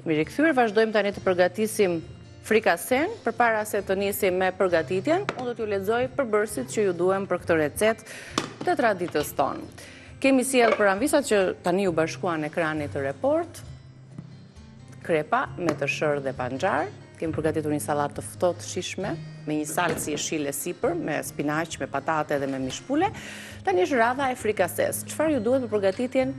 Mi rikthyer, vazhdojmë tani të përgatisim frikasen. Përpara se të nisim me përgatitjen, unë do t'ju lexoj përbërësit që ju duhem për këtë recetë të traditës tonë. Kemi sjellë për anvisat që tani ju bashkuan ekranit të report, krepa me të shërë dhe panxar. Kemi përgatitur një sallatë të ftohtë shishme, me një salcë jeshile sipër, me spinaq, me patate dhe me mishpule. Tani është radha e frikases. Çfarë ju duhet për përgatitjen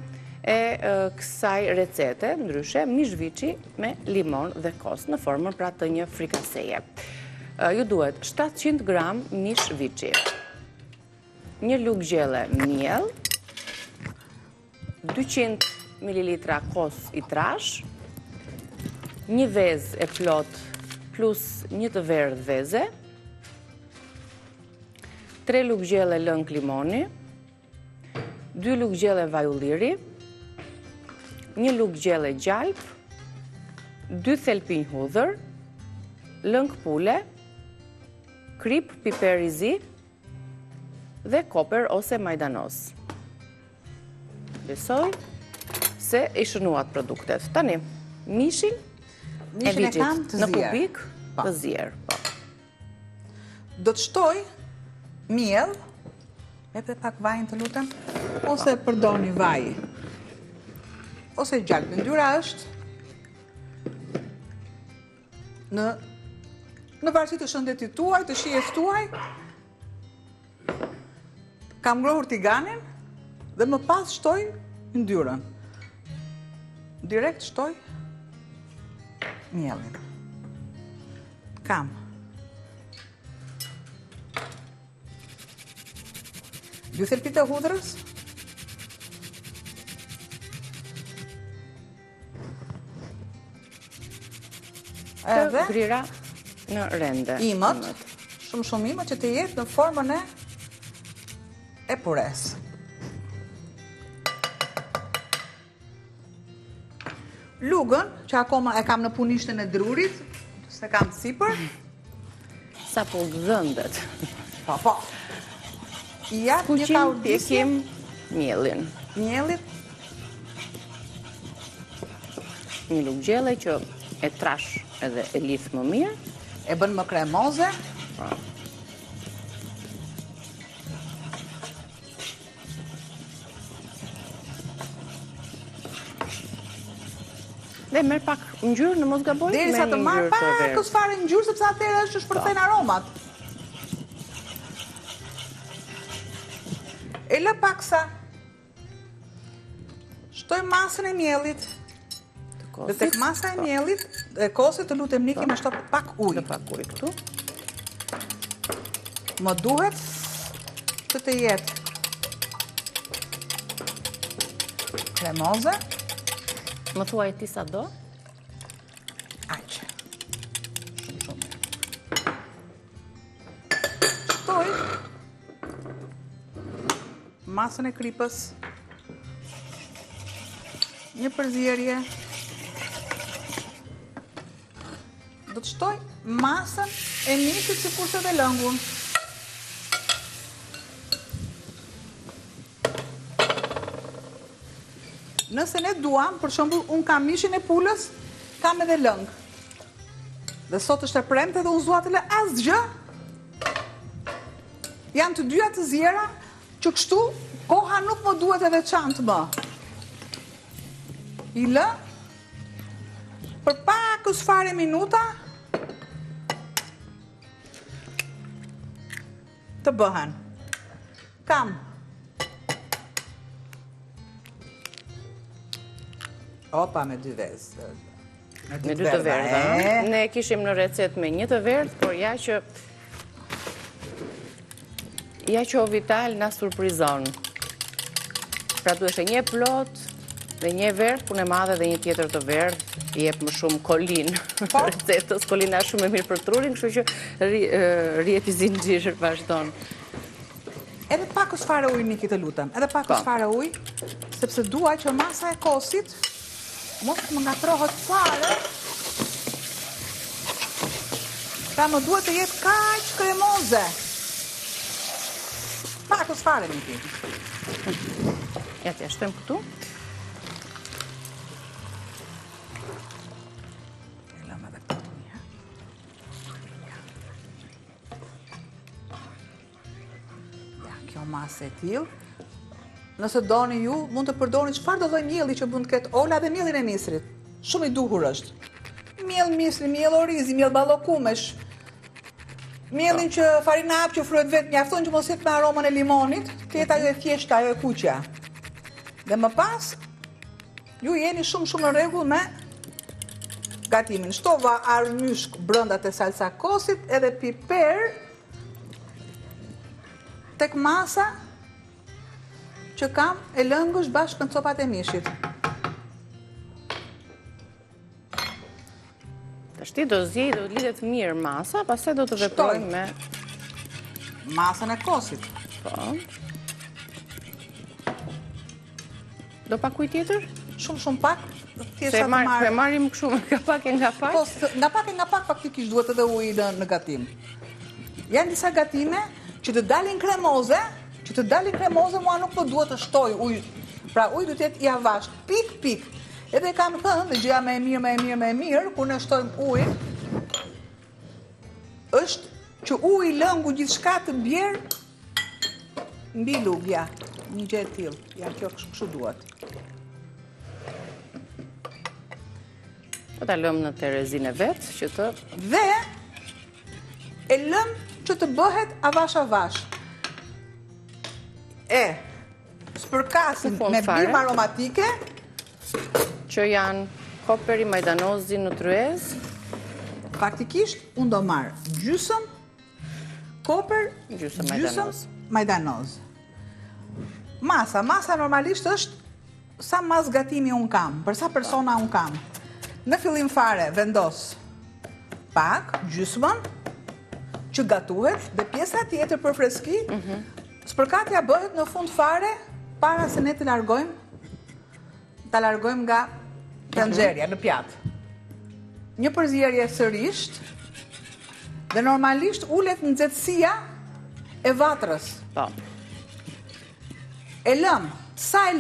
e kësaj recete, ndryshe, mishviçi me limon dhe kos, në formën pra të një frikaseje. Ju duhet 700 gram mishviçi, një lugë gjelle miell, 200 ml kos i trash, një vezë e plot plus një të verdh veze, 3 lugë gjelle lëng limoni, 2 lugë gjelle vaj ulliri, 1 lugë gjelle gjalp, 2 thelpinj hudhër, lëng pule, krip piper i zi dhe koper ose majdanos. Besoj se i shënuat produktet. Tani, mishin e viçit në kubik të zier. Do të shtoj miell, me pak vajin të lutem, ose përdorni vaj, ose gjalp. Ndyra është në varësi të shëndetit tuaj, të shijes tuaj. Kam ngrohur tiganin dhe më pas shtoj ndyrën. Direkt shtoj miellin. Kam 2 thelpite hudrës, të grira në rende. Imët, shumë imët që të jetë në formën e pures. Lugën, që akoma e kam në punishten e drurit, se kam sipër. Sa po gëzëndet. Po. I jap një kaudisje. Pjekim miellin. Miellit. Një lugë gjelle që e trash edhe e lith më mirë. E bën më kremoze. Dhe merr pak ngjyrë në mos gaboj. Derisa të marr pak fare ngjyrë, sepse atëherë është shpërthen aromat. E lë paksa. Shtoj masën e miellit. Dhe tek masa e miellit, e kosit të lutem Niki, më shtop pak ujë. Pak ujë këtu. Më duhet që të jetë kremoze. Më thuaj ti sa do? Aq. Shumë. Shtoj masën e kripës. Një përzierje. Do të shtoj masën e mishit sikurse dhe lëngun. Nëse ne duam, për shembull, unë kam mishin e pulës, kam edhe lëng. Dhe sot është e premte dhe unë zua të lë asgjë. Janë të dyja të zjera që kështu koha nuk më duhet edhe çantë më. I lë për pakës fare minuta të bëhen. Kam opa me 2 vezë. Me 2 të verdha. Ne kishim në recet me 1 të verdh, por ja që o Vital na surprizon. Pra duhesh një plot dhe një verdh, punë e madhe dhe një tjetër të verdh, i jep më shumë kolin recetës. Kolina është shumë e mirë për trurin, kështu që rjeti zinxhir vazhdon. Edhe pakës fare ujë, Niki, të lutem. Edhe pakës fare ujë, sepse dua që masa e kosit mos më ngatrohet fare. Pra më duhet të jetë kaq kremoze. Pakës fare, Niki. Ja t'ja shtojmë këtu. edhe këtë një. Ja, kjo masë e tillë. Nëse doni ju, mund të përdorni çfarë do lloj mielli që mund të ketë Ola dhe mielin e misrit. Shumë i duhur është. Miell misri, miell orizi, miell ballokumesh. Mielin që farina hap që fryhet vetë, mjafton që mos jetë me aromën e limonit, të jetë ajo e thjeshtë, ajo e kuqja. Dhe më pas, ju jeni shumë në rregull me gatimin. Shtova armyshk brenda të salsa kosit edhe piper tek masa që kam e lëngësh bashkë në copat e mishit. Tashti do zjej, do lidhet mirë masa, pastaj do të veprojmë me masën e kosit. Po. Do pak ujë tjetër? Shumë pak. Se marrim kështu nga pak e nga pak? Po, nga pak faktikisht duhet edhe ujë në gatim. Janë disa gatime që të dalin kremoze, mua nuk po duhet të shtoj ujë. Pra ujë duhet të jetë i avasht, pik. Edhe kam thënë, dhe gjëja më e mirë, kur ne shtojmë ujë, është që uji lëngu gjithçka të bjerë mbi lugja. Një gjë e tillë. Ja, kjo kështu duhet. Po ta lëmë në terezinë vet që të dhe e lëm që të bëhet avash. Spërkasim me bimë aromatike që janë koperi, majdanozi, nutryez. Faktikisht, unë do marrë gjysëm koper, gjysëm majdanoz. Masa normalisht është sa mas gatimi unë kam, për sa persona unë kam. Në fillim fare vendos pak, gjysmën, që gatuhet, dhe pjesa tjetër për freski, spërkatja bëhet në fund fare, para se ne të largojmë nga tenxherja në pjatë. Një përzierje sërisht, dhe normalisht ulet nxehtësia e vatrës. Po. E lëm, sa e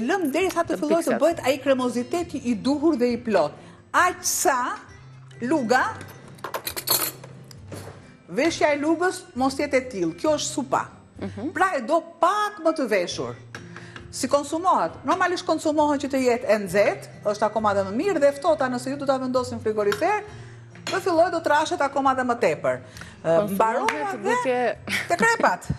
lëm derisa të filloj të bëhet ai kremoziteti i duhur dhe i plot. Aq sa luga, veshja e lugës mos jetë e tillë. Kjo është supa. Pra e do pak më të veshur. Si konsumohet? Normalisht konsumohet që të jetë e nxehtë, është akoma dhe më mirë, dhe ftohta nëse ju do ta vendosin frigorifer, do filloj do trashet akoma dhe më tepër. Mbarohet dhe të krepat.